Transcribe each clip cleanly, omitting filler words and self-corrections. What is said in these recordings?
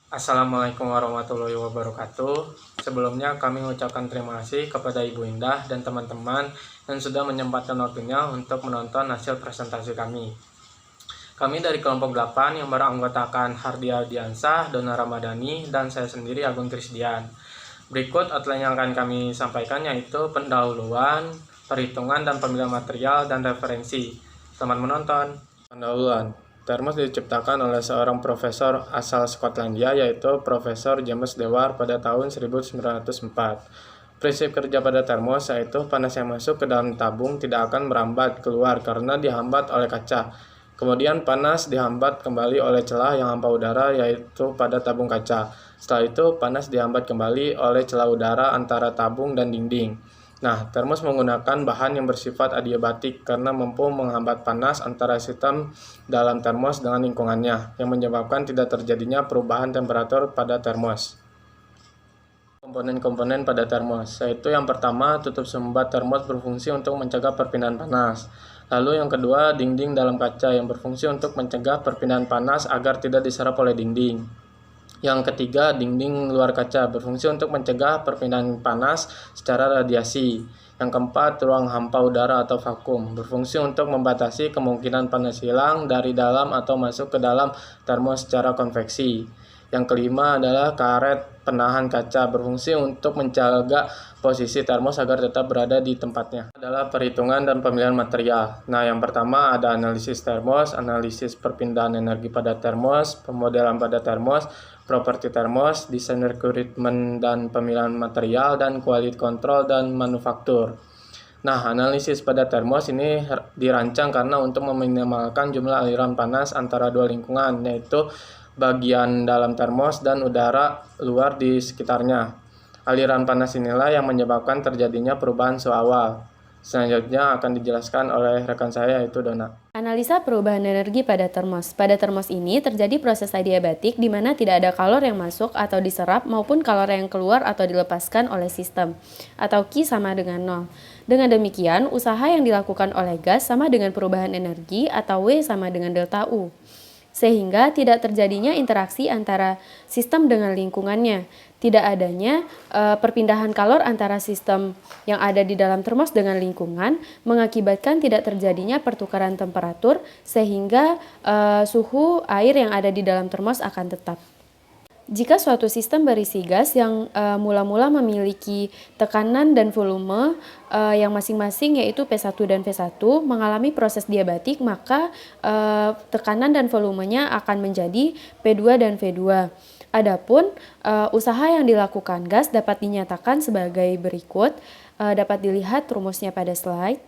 Assalamualaikum warahmatullahi wabarakatuh. Sebelumnya kami mengucapkan terima kasih kepada Ibu Indah dan teman-teman yang sudah menyempatkan waktunya untuk menonton hasil presentasi kami. Kami dari kelompok 8 yang beranggotakan Hardia Diansah, Dona Ramadhani, dan saya sendiri Agung Krisdian. Berikut outline yang akan kami sampaikan yaitu pendahuluan, perhitungan dan pemilihan material dan referensi. Selamat menonton. Pendahuluan. Termos diciptakan oleh seorang profesor asal Skotlandia yaitu Profesor James Dewar pada tahun 1904. Prinsip kerja pada termos yaitu panas yang masuk ke dalam tabung tidak akan merambat keluar karena dihambat oleh kaca. Kemudian panas dihambat kembali oleh celah yang hampa udara yaitu pada tabung kaca. Setelah itu panas dihambat kembali oleh celah udara antara tabung dan dinding. Nah, termos menggunakan bahan yang bersifat adiabatik karena mampu menghambat panas antara sistem dalam termos dengan lingkungannya, yang menyebabkan tidak terjadinya perubahan temperatur pada termos. Komponen-komponen pada termos, yaitu yang pertama, tutup sumbat termos berfungsi untuk mencegah perpindahan panas. Lalu yang kedua, dinding dalam kaca yang berfungsi untuk mencegah perpindahan panas agar tidak diserap oleh dinding. Yang ketiga, dinding luar kaca berfungsi untuk mencegah perpindahan panas secara radiasi. Yang keempat, ruang hampa udara atau vakum berfungsi untuk membatasi kemungkinan panas hilang dari dalam atau masuk ke dalam termos secara konveksi. Yang kelima adalah karet penahan kaca berfungsi untuk menjaga posisi termos agar tetap berada di tempatnya. Adalah perhitungan dan pemilihan material. Nah, yang pertama ada analisis termos, analisis perpindahan energi pada termos, pemodelan pada termos, properti termos, desain rekrutmen dan pemilihan material, dan quality control dan manufaktur. Nah, analisis pada termos ini dirancang karena untuk meminimalkan jumlah aliran panas antara dua lingkungan, yaitu bagian dalam termos dan udara luar di sekitarnya. Aliran panas inilah yang menyebabkan terjadinya perubahan suhu awal. Selanjutnya akan dijelaskan oleh rekan saya yaitu Dona. Analisa perubahan energi pada termos. Pada termos ini terjadi proses adiabatik di mana tidak ada kalor yang masuk atau diserap maupun kalor yang keluar atau dilepaskan oleh sistem, atau Q sama dengan 0. Dengan demikian, usaha yang dilakukan oleh gas sama dengan perubahan energi atau W sama dengan delta U, sehingga tidak terjadinya interaksi antara sistem dengan lingkungannya. Tidak adanya perpindahan kalor antara sistem yang ada di dalam termos dengan lingkungan mengakibatkan tidak terjadinya pertukaran temperatur sehingga suhu air yang ada di dalam termos akan tetap. Jika suatu sistem berisi gas yang mula-mula memiliki tekanan dan volume yang masing-masing yaitu P1 dan V1 mengalami proses diabatik, maka tekanan dan volumenya akan menjadi P2 dan V2. Adapun usaha yang dilakukan gas dapat dinyatakan sebagai berikut, dapat dilihat rumusnya pada slide.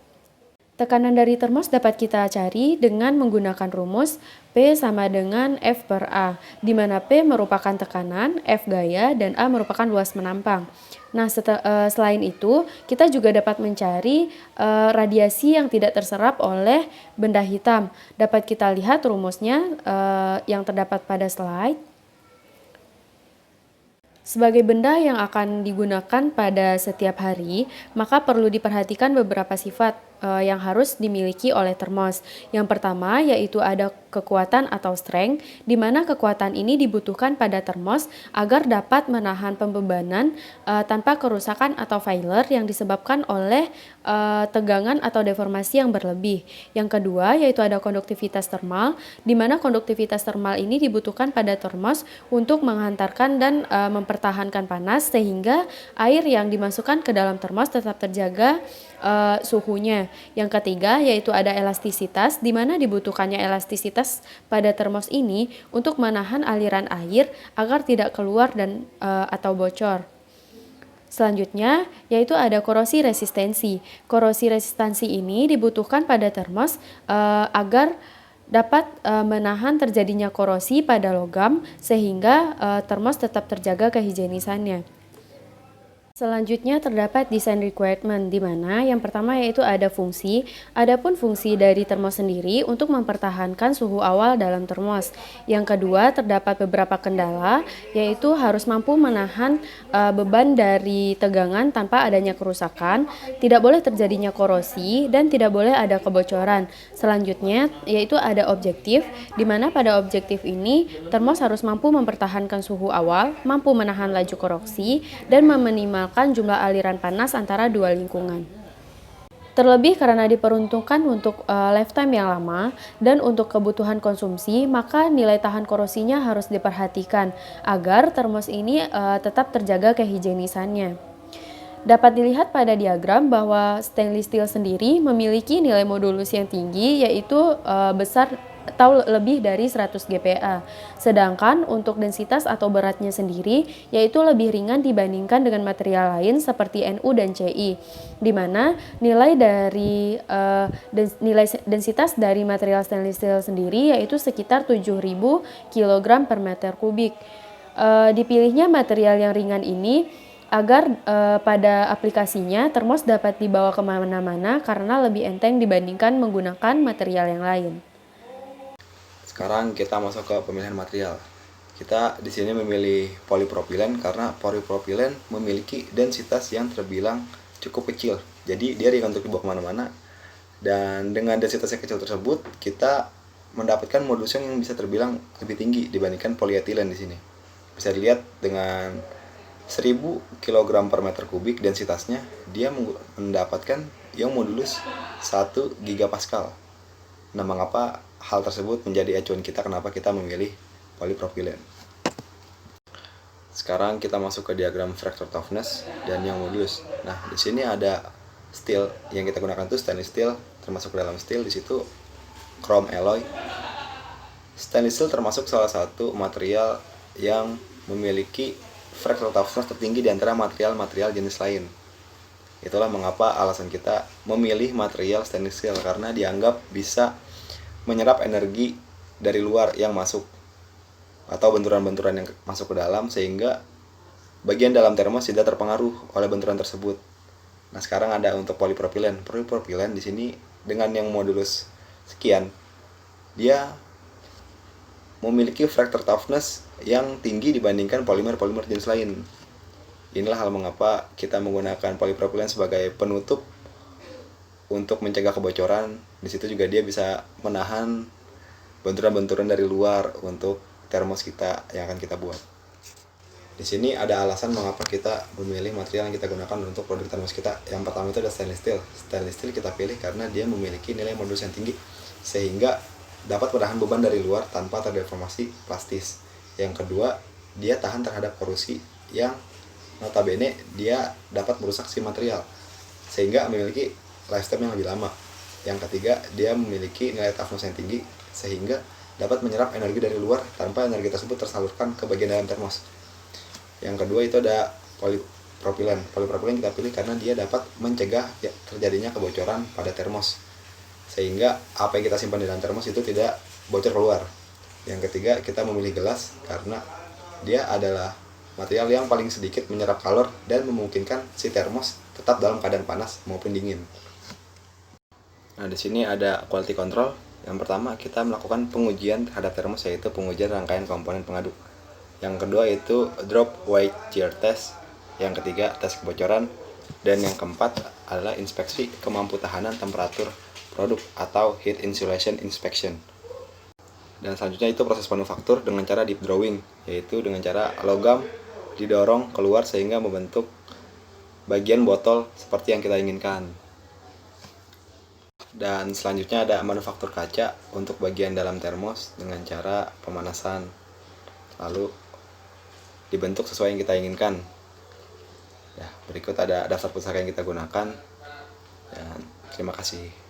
Tekanan dari termos dapat kita cari dengan menggunakan rumus P sama dengan F per A, di mana P merupakan tekanan, F gaya, dan A merupakan luas menampang. Nah, selain itu, kita juga dapat mencari radiasi yang tidak terserap oleh benda hitam. Dapat kita lihat rumusnya yang terdapat pada slide. Sebagai benda yang akan digunakan pada setiap hari, maka perlu diperhatikan beberapa sifat yang harus dimiliki oleh termos. Yang pertama yaitu ada kekuatan atau strength, di mana kekuatan ini dibutuhkan pada termos agar dapat menahan pembebanan tanpa kerusakan atau failure yang disebabkan oleh tegangan atau deformasi yang berlebih. Yang kedua yaitu ada konduktivitas termal, di mana konduktivitas termal ini dibutuhkan pada termos untuk menghantarkan dan mempertahankan panas sehingga air yang dimasukkan ke dalam termos tetap terjaga suhunya. Yang ketiga yaitu ada elastisitas, di mana dibutuhkannya elastisitas pada termos ini untuk menahan aliran air agar tidak keluar dan atau bocor. Selanjutnya yaitu ada korosi resistensi. Korosi resistansi ini dibutuhkan pada termos agar dapat menahan terjadinya korosi pada logam sehingga termos tetap terjaga kehigienisannya. Selanjutnya terdapat design requirement, di mana yang pertama yaitu ada fungsi. Adapun fungsi dari termos sendiri untuk mempertahankan suhu awal dalam termos. Yang kedua terdapat beberapa kendala, yaitu harus mampu menahan beban dari tegangan tanpa adanya kerusakan, tidak boleh terjadinya korosi, dan tidak boleh ada kebocoran. Selanjutnya yaitu ada objektif, di mana pada objektif ini termos harus mampu mempertahankan suhu awal, mampu menahan laju korosi, dan meminimalkan jumlah aliran panas antara dua lingkungan. Terlebih karena diperuntukkan untuk lifetime yang lama dan untuk kebutuhan konsumsi, maka nilai tahan korosinya harus diperhatikan agar termos ini tetap terjaga kehigienisannya. Dapat dilihat pada diagram bahwa stainless steel sendiri memiliki nilai modulus yang tinggi, yaitu besar atau lebih dari 100 GPa. Sedangkan untuk densitas atau beratnya sendiri yaitu lebih ringan dibandingkan dengan material lain seperti Nu dan Ci, di mana nilai densitas dari material stainless steel sendiri yaitu sekitar 7.000 kg per meter kubik. Dipilihnya material yang ringan ini agar pada aplikasinya termos dapat dibawa kemana-mana karena lebih enteng dibandingkan menggunakan material yang lain. Sekarang kita masuk ke pemilihan material. Kita di sini memilih polipropilen karena polipropilen memiliki densitas yang terbilang cukup kecil. Jadi dia ringan untuk dibawa kemana-mana. Dan dengan densitas yang kecil tersebut, kita mendapatkan modulus yang bisa terbilang lebih tinggi dibandingkan polietilen di sini. Bisa dilihat dengan 1000 kg per meter kubik densitasnya, dia mendapatkan yang modulus 1 gigapascal. Nah, mengapa hal tersebut menjadi acuan kita kenapa kita memilih polipropilen. Sekarang kita masuk ke diagram fracture toughness dan yang modulus. Nah, di sini ada steel yang kita gunakan itu stainless steel, termasuk dalam steel di situ chrome alloy. Stainless steel termasuk salah satu material yang memiliki fracture toughness tertinggi di antara material-material jenis lain. Itulah mengapa alasan kita memilih material stainless steel, karena dianggap bisa menyerap energi dari luar yang masuk atau benturan-benturan yang masuk ke dalam, sehingga bagian dalam termos tidak terpengaruh oleh benturan tersebut. Nah, sekarang ada untuk polipropilen. Polipropilen di sini dengan yang modulus sekian, dia memiliki fracture toughness yang tinggi dibandingkan polimer-polimer jenis lain. Inilah hal mengapa kita menggunakan polipropilen sebagai penutup untuk mencegah kebocoran. Di situ juga dia bisa menahan benturan-benturan dari luar untuk termos kita yang akan kita buat. Di sini ada alasan mengapa kita memilih material yang kita gunakan untuk produk termos kita. Yang pertama itu ada stainless steel. Stainless steel kita pilih karena dia memiliki nilai modulus yang tinggi sehingga dapat menahan beban dari luar tanpa terdeformasi plastis. Yang kedua, dia tahan terhadap korosi yang notabene dia dapat merusak si material sehingga memiliki lifetime yang lebih lama. Yang ketiga, dia memiliki nilai toughness yang tinggi sehingga dapat menyerap energi dari luar tanpa energi tersebut tersalurkan ke bagian dalam termos. Yang kedua itu ada polipropilen. Polipropilen kita pilih karena dia dapat mencegah terjadinya kebocoran pada termos sehingga apa yang kita simpan di dalam termos itu tidak bocor keluar. Yang ketiga, kita memilih gelas karena dia adalah material yang paling sedikit menyerap kalor dan memungkinkan si termos tetap dalam keadaan panas maupun dingin. Nah, di sini ada quality control. Yang pertama, kita melakukan pengujian terhadap termos, yaitu pengujian rangkaian komponen pengaduk. Yang kedua itu drop weight shear test. Yang ketiga, tes kebocoran. Dan yang keempat adalah inspeksi kemampu tahanan temperatur produk atau heat insulation inspection. Dan selanjutnya itu proses manufaktur dengan cara deep drawing, yaitu dengan cara logam didorong keluar sehingga membentuk bagian botol seperti yang kita inginkan. Dan selanjutnya ada manufaktur kaca untuk bagian dalam termos dengan cara pemanasan, lalu dibentuk sesuai yang kita inginkan. Ya, berikut ada daftar pusaka yang kita gunakan. Dan terima kasih.